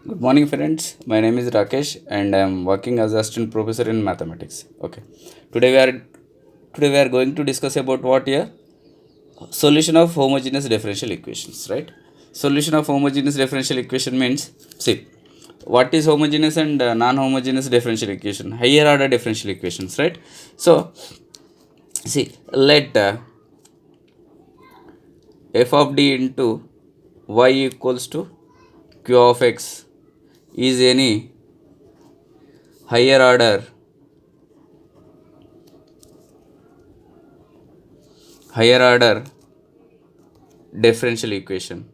Good morning, friends. My name is Rakesh, and I am working as assistant professor in mathematics. Okay. Today we are today we are going to discuss about what here solution of homogeneous differential equations. Right? Solution of homogeneous differential equation means see what is homogeneous and non-homogeneous differential equation. Higher order differential equations. Right? So see let f of d into y equals to q of x is any higher order differential equation,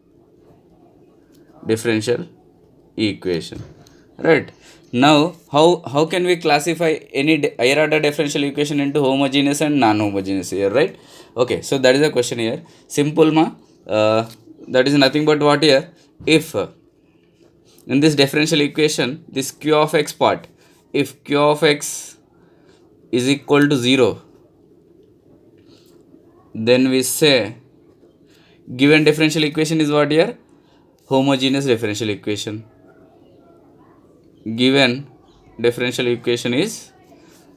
right? Now how can we classify any higher order differential equation into homogeneous and non-homogeneous here, right? Okay, so that is the question here. Simple ma, uh, that is nothing but what here, if in this differential equation this q of x part, if q of x is equal to 0, then we say given differential equation is what here, homogeneous differential equation. Given differential equation is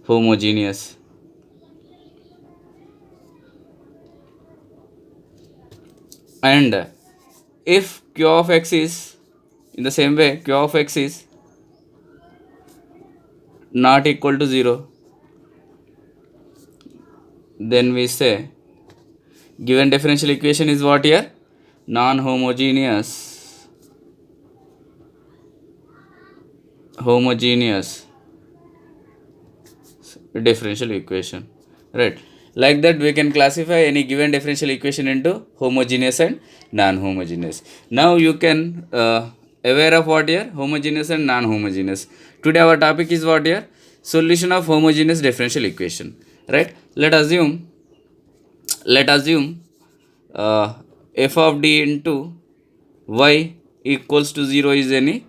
homogeneous, and if q of x is in the same way, q of x is not equal to 0, then we say given differential equation is what here, non-homogeneous homogeneous differential equation, right? Like that we can classify any given differential equation into homogeneous and non-homogeneous. Now you can aware of what here, homogeneous and non-homogeneous. Today our topic is what here, solution of homogeneous differential equation, right? Let assume uh, f of d into y equals to 0 is any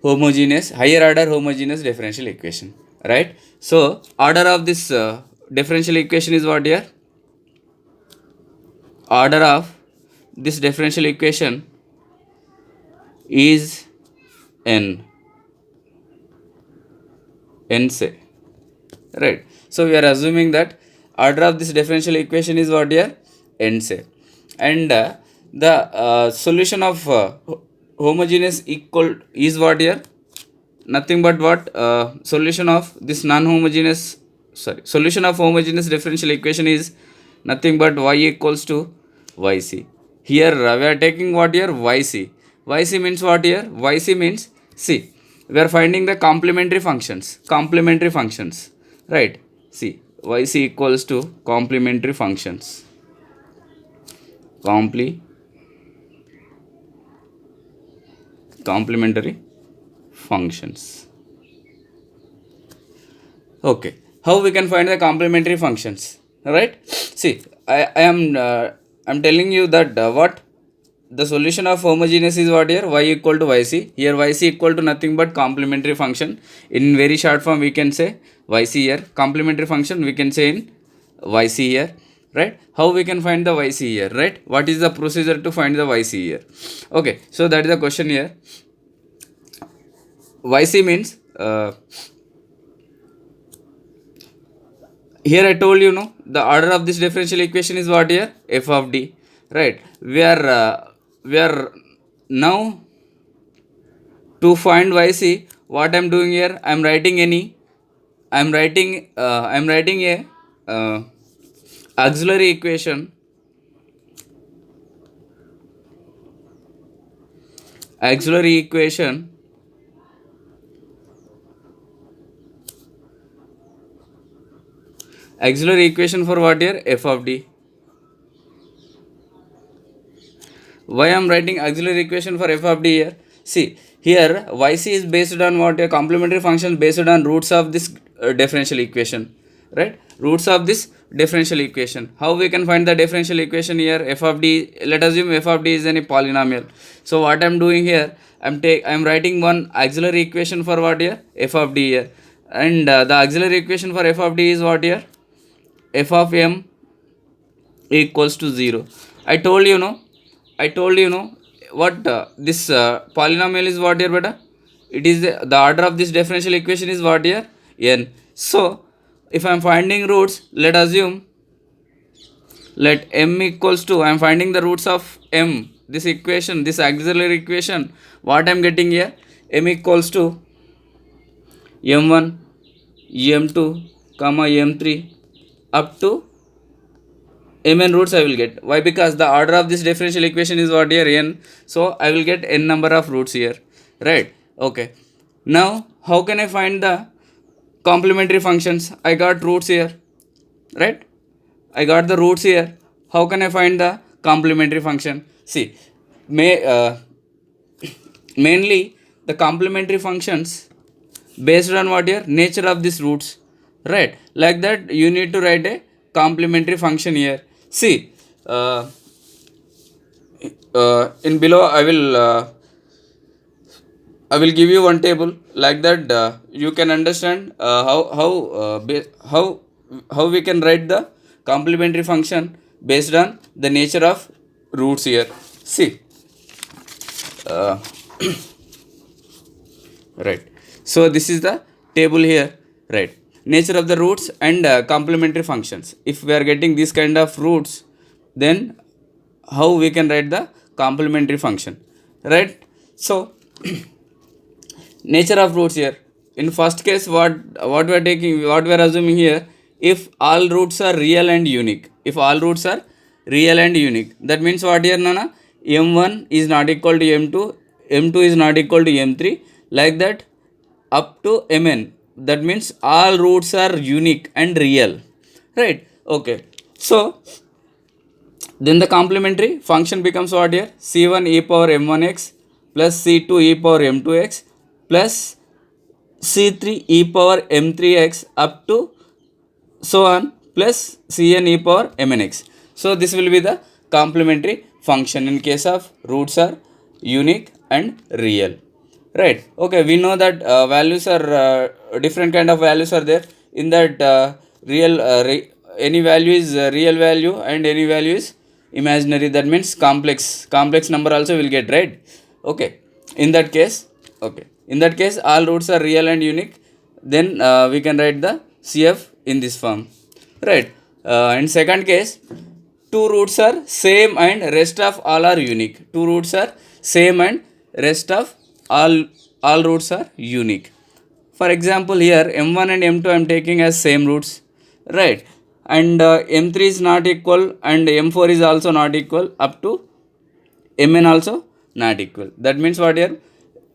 homogeneous, higher order homogeneous differential equation, right? So order of this differential equation is what here, order of this differential equation is n, say, right? So we are assuming that order of this differential equation is what here, n say, and the solution of homogeneous equal is what here, nothing but what, solution of this non-homogeneous, solution of homogeneous differential equation is nothing but y equals to yc. Here we are taking what here, yc means what here, yc means, see, we are finding the complementary functions, right? See, yc equals to complementary functions, complementary functions. Okay, how we can find the complementary functions, right? See, I'm telling you that what the solution of homogeneous is what here, y equal to yc. Here yc equal to nothing but complementary function. In very short form we can say yc here, complementary function we can say in yc here, right? How we can find the yc here, right? What is the procedure to find the yc here? Okay, so that is the question here. Yc means, here I told you, no, the order of this differential equation is what here, f of d, right? We are now to find yc, what I'm doing here, I'm writing a auxiliary equation, auxiliary equation auxiliary equation for what here, f of d. Why I'm writing auxiliary equation for f of d here? See, here yc is based on what, a complementary function based on roots of this differential equation, right? Roots of this differential equation. How we can find the differential equation here, f of d? Let us assume f of d is any polynomial. So what I'm doing here, I'm writing one auxiliary equation for what here, f of d here, and the auxiliary equation for f of d is what here, f of m equals to 0. I told you, no, what this polynomial is what here beta? It is the order of this differential equation is what here? N. So if I am finding roots, let assume, let m equals to, I am finding the roots of m, this equation, this auxiliary equation, what I am getting here, m equals to m1, m2 comma m3 up to mn roots I will get. Why? Because the order of this differential equation is what here? N. So I will get n number of roots here, right? Okay, now how can I find the complementary functions? I got roots here, right? I got the roots here. How can I find the complementary function? See, mainly the complementary functions based on what here? Nature of these roots, right? Like that you need to write a complementary function here. See, in below I will give you one table, like that you can understand how we can write the complementary function based on the nature of roots here. See, uh, right. So this is the table here, right? Nature of the roots and complementary functions. If we are getting this kind of roots, then how we can write the complementary function, right? So nature of roots here. In first case, what we are taking, what we are assuming here, if all roots are real and unique. If all roots are real and unique, that means what here, nana, m1 is not equal to m2, m2 is not equal to m3, like that up to mn. That means all roots are unique and real, right? Okay, so then the complementary function becomes what here? C1 e power m1x plus C2 e power m2x plus C3 e power m3x up to so on plus Cn e power mnx. So this will be the complementary function in case of roots are unique and real, right? Okay, we know that values are different kind of values are there. In that any value is real value and any value is imaginary, that means complex number also will get, right? Okay, in that case, okay, in that case all roots are real and unique, then we can write the CF in this form, right? In second case, two roots are same and rest of all are unique. Two roots are same and rest of all roots are unique. For example, here m1 and m2 I am taking as same roots, right? And m3 is not equal and m4 is also not equal up to mn also not equal. That means what here?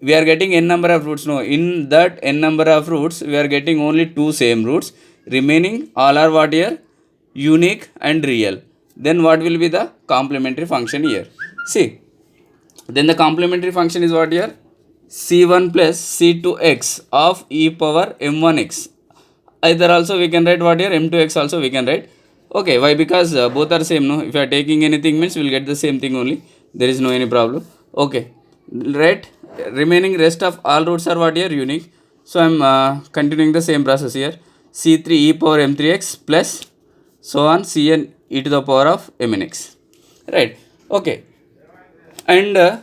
We are getting n number of roots. No, in that n number of roots we are getting only two same roots. Remaining all are what here? Unique and real. Then what will be the complementary function here? See, then the complementary function is what here? C1 plus C2x of e power m1x. Either also we can write what here? M2x also we can write. Okay, why? Because both are same, no? If you are taking anything means we will get the same thing only. There is no any problem. Okay, right? Remaining rest of all roots are what here? Unique. So I am continuing the same process here. C3 e power m3x plus so on Cn e to the power of mnx, right? Okay, and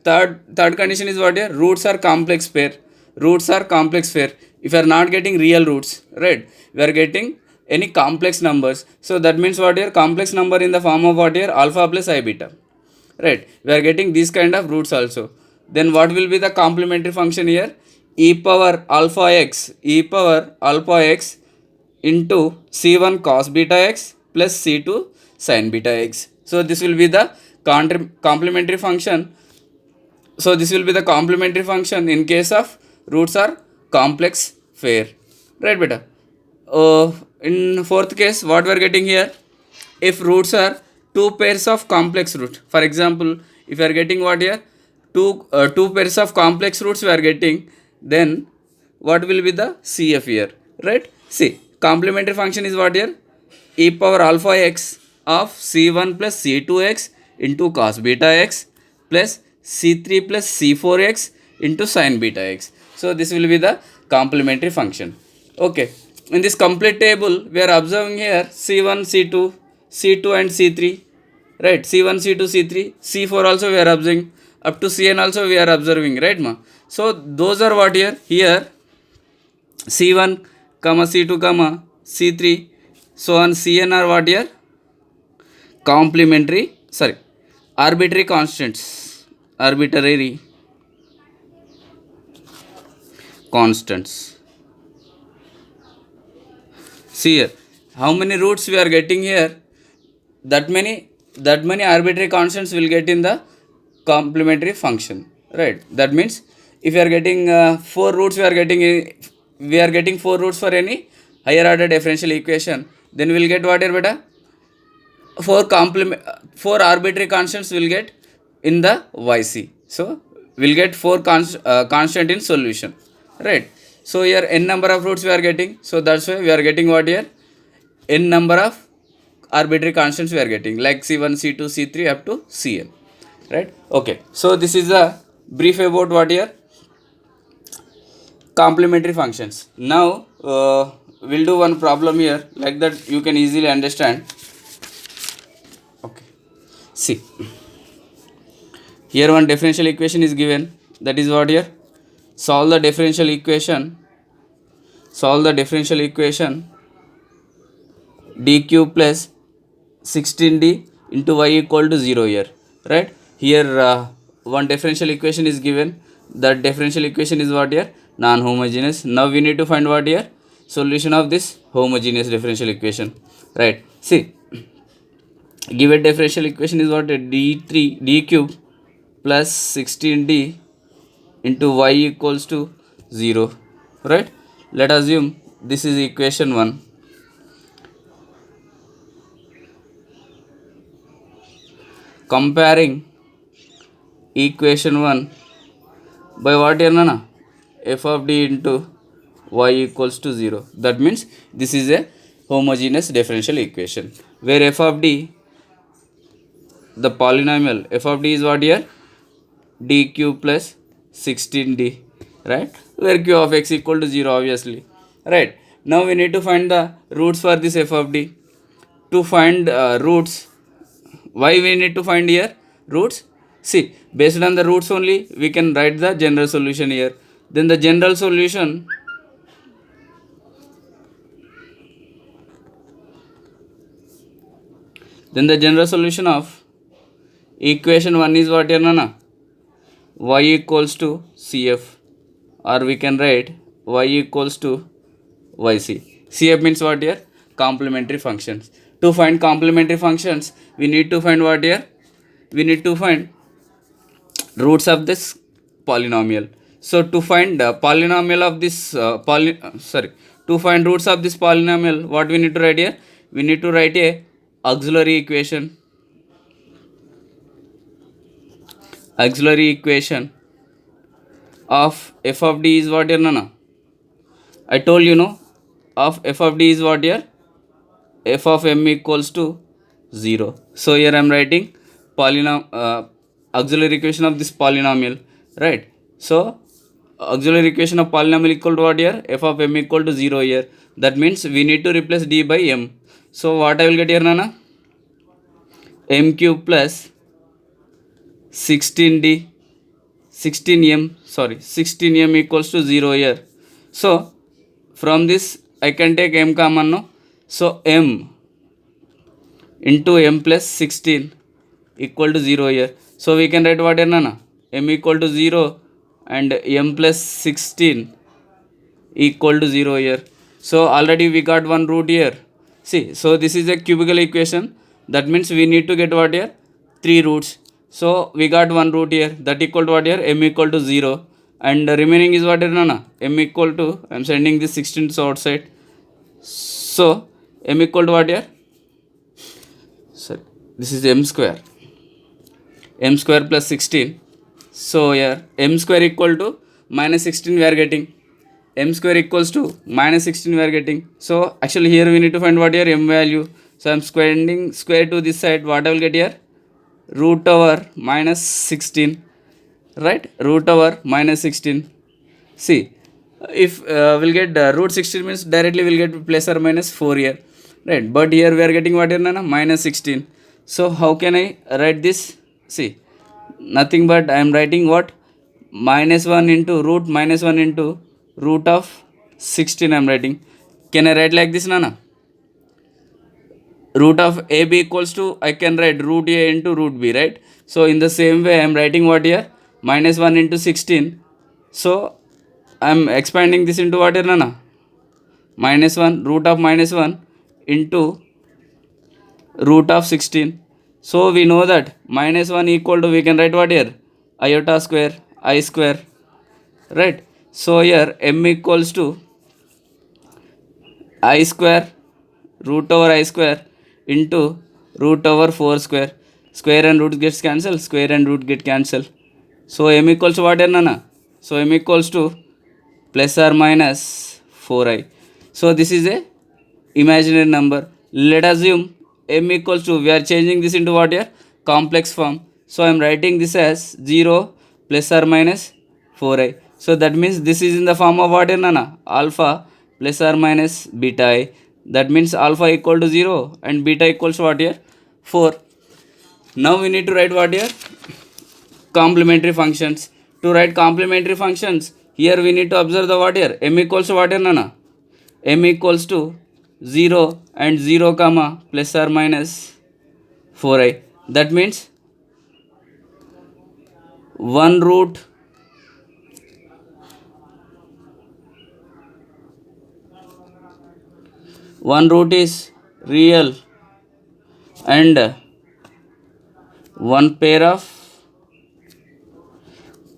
third condition is what here? Roots are complex pair. Roots are complex pair. If you are not getting real roots, right, we are getting any complex numbers. So that means what here? Complex number in the form of what here? Alpha plus I beta, right? We are getting these kind of roots also. Then what will be the complementary function here? E power alpha x, e power alpha x into C1 cos beta x plus C2 sin beta x. So this will be the complementary function. So this will be the complementary function in case of roots are complex pair, right beta? In fourth case, what we are getting here? If roots are two pairs of complex root. For example, if you are getting what here? Two pairs of complex roots we are getting, then what will be the CF here, right? See, complementary function is what here? E power alpha x of C1 plus C2x into cos beta x plus C3 plus C4x into sin beta x. So this will be the complementary function. Okay, in this complete table we are observing here C1, C2, C2 and C3, right? C1, C2, C3, C4 also we are observing. up to Cn also we are observing, right ma? So those are what here C1 comma C2 comma C3 so on Cn are what here complementary, sorry, arbitrary constants, arbitrary constants. See here, how many roots we are getting here, that many arbitrary constants will get in the complementary function, right? That means if you are getting four roots, we are getting four roots for any higher order differential equation, then we will get what here beta, four arbitrary constants will get in the YC. So we'll get four constant in solution, right? So here n number of roots we are getting, so that's why we are getting what here, n number of arbitrary constants we are getting, like C1 C2 C3 up to Cn, right? Okay, so this is a brief about what here complementary functions. Now we'll do one problem here, like that you can easily understand. Okay, see here one differential equation is given, that is what here, solve the differential equation d cube plus 16d into y equal to 0 here, right? Here one differential equation is given, that differential equation is what here, non-homogeneous. Now we need to find what here, solution of this homogeneous differential equation, right? See, given differential equation is what, d cube plus 16d into y equals to 0, right? Let us assume this is equation 1. Comparing equation 1 by what here nana, f of d into y equals to 0. That means this is a homogeneous differential equation where f of d, the polynomial f of d is what here, d cube plus 16d, right? Where q of x equal to 0 obviously, right? Now we need to find the roots for this f of d. To find roots, why we need to find here roots? See, based on the roots only we can write the general solution here. Then the general solution, of equation 1 is what here nana, y equals to cf, or we can write y equals to yc. Cf means what here, complementary functions. To find complementary functions we need to find what here, we need to find roots of this polynomial. So to find polynomial of this to find roots of this polynomial, what we need to write here, we need to write a auxiliary equation of f of d is what here nana, I told you no, of f of d is what here, f of m equals to 0. So here I am writing auxiliary equation of this polynomial, right? So auxiliary equation of polynomial equal to what here, f of m equal to 0 here. That means we need to replace d by m. So what I will get here nana, m cube plus 16m equals to 0 here. So from this I can take m common, no? So m into m plus 16 equal to 0 here. So we can write what here nana, m equal to 0 and m plus 16 equal to 0 here. So already we got one root here. See, so this is a cubical equation, that means we need to get what here, 3 roots. So we got one root here, that equal to what here, m equal to 0, and the remaining is what here nana, m equal to, I am sending this 16 to outside. So m equal to what here, sorry, this is m square plus 16. So here m square equal to minus 16 we are getting, m square equals to minus 16 we are getting. So actually here we need to find what here, m value. So I am squaring square to this side, what I will get here, root over minus 16, right? Root over minus 16. See, if we'll get root 16 means directly we'll get plus or minus 4 here, right? But here we are getting what here nana, minus 16. So how can I write this? See, nothing but I am writing what, minus 1 into root minus 1 into root of 16 I am writing. Can I write like this, Nana? Root of AB equals to, I can write root A into root B, right? So in the same way I am writing what here, minus 1 into 16. So I am expanding this into what here, Nana? Minus 1, root of minus 1 into root of 16. So we know that minus 1 equal to, we can write what here, iota square I square, right? So here m equals to I square root over I square into root over 4 square. Square and root gets cancelled, square and root get cancelled. So m equals to what here, Nana? So m equals to plus or minus 4i. So this is a imaginary number. Let us assume m equals to, we are changing this into what here, complex form. So I am writing this as 0 plus or minus 4i. So that means this is in the form of what here, Nana? Alpha plus or minus beta I. That means alpha equal to 0 and beta equals to what here, 4. Now we need to write what here, complementary functions. To write complementary functions, here we need to observe the what here, m equals to what here, Nana? M equals to 0 and 0 comma plus or minus 4i. That means 1 root is real and one pair of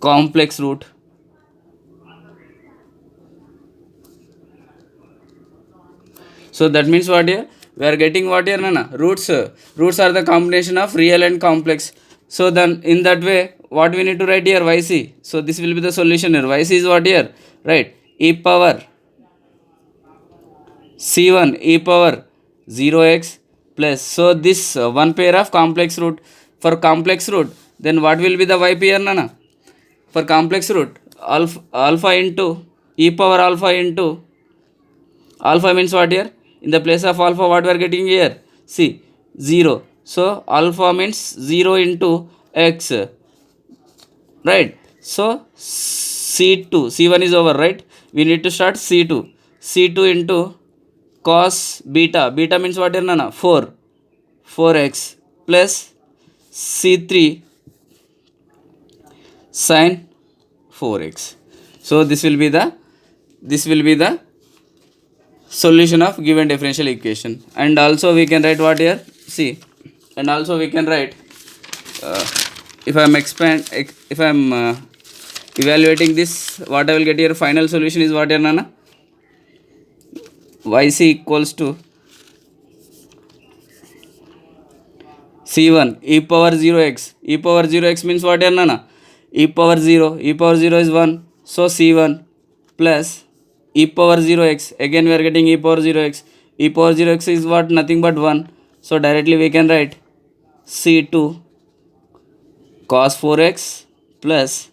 complex root. So that means what here, we are getting what here, Nana? Roots are the combination of real and complex. So then in that way what we need to write here, yc. So this will be the solution here. Yc is what here, right? E power c1 e power 0x plus, so this one pair of complex root. For complex root, then what will be the yp here, Nana? For complex root, alpha into e power alpha into, alpha means what here, in the place of alpha what we are getting here, see 0. So alpha means 0 into x, right? So c2, c1 is over, right? We need to start c2 into cos beta, beta means what here, Nana? 4x plus c3 sin 4x. So this will be the solution of given differential equation. And also we can write what here, see, and also we can write if I am evaluating this, what I will get here, final solution is what here, Nana? Yc equals to c1 e power 0x. E power 0x means what here, Nana? E power 0 is 1. So c1 plus e power 0x, again we are getting e power 0x. E power 0x is what, nothing but 1. So directly we can write c2 cos 4x plus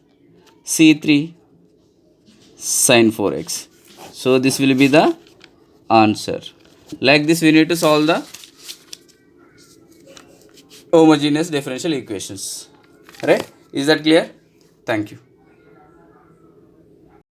c3 sin 4x. So this will be the answer. Like this we need to solve the homogeneous differential equations, right? Is that clear? Thank you.